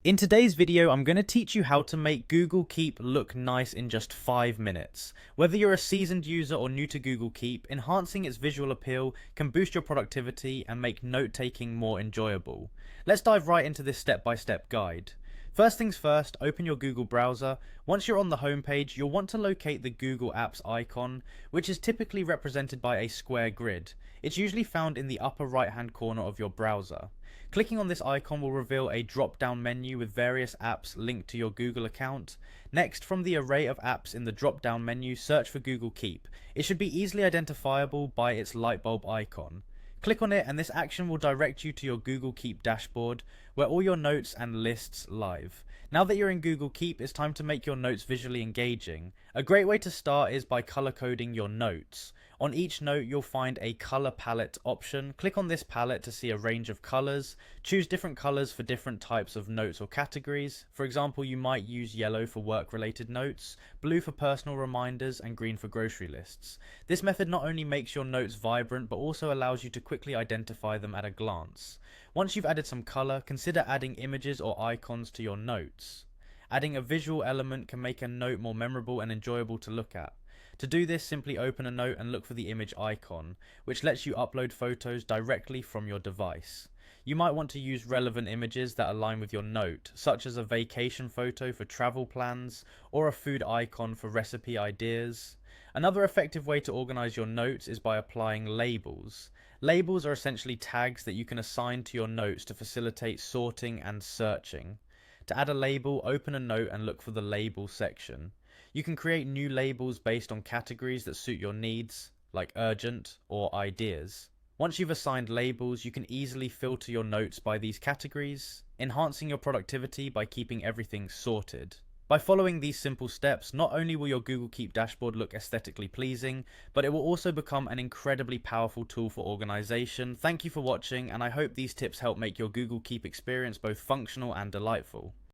In today's video, I'm going to teach you how to make Google Keep look nice in just 5 minutes. Whether you're a seasoned user or new to Google Keep, enhancing its visual appeal can boost your productivity and make note-taking more enjoyable. Let's dive right into this step-by-step guide. First things first, open your Google browser. Once you're on the home page, you'll want to locate the Google Apps icon, which is typically represented by a square grid. It's usually found in the upper right-hand corner of your browser. Clicking on this icon will reveal a drop-down menu with various apps linked to your Google account. Next, from the array of apps in the drop-down menu, search for Google Keep. It should be easily identifiable by its light bulb icon. Click on it and this action will direct you to your Google Keep dashboard, where all your notes and lists live. Now that you're in Google Keep, it's time to make your notes visually engaging. A great way to start is by color coding your notes. On each note, you'll find a color palette option. Click on this palette to see a range of colors. Choose different colors for different types of notes or categories. For example, you might use yellow for work-related notes, blue for personal reminders, and green for grocery lists. This method not only makes your notes vibrant, but also allows you to quickly identify them at a glance. Once you've added some color, consider adding images or icons to your notes. Adding a visual element can make a note more memorable and enjoyable to look at. To do this, simply open a note and look for the image icon, which lets you upload photos directly from your device. You might want to use relevant images that align with your note, such as a vacation photo for travel plans or a food icon for recipe ideas. Another effective way to organize your notes is by applying labels. Labels are essentially tags that you can assign to your notes to facilitate sorting and searching. To add a label, open a note and look for the label section. You can create new labels based on categories that suit your needs, like urgent or ideas. Once you've assigned labels, you can easily filter your notes by these categories, enhancing your productivity by keeping everything sorted. By following these simple steps, not only will your Google Keep dashboard look aesthetically pleasing, but it will also become an incredibly powerful tool for organization. Thank you for watching, and I hope these tips help make your Google Keep experience both functional and delightful.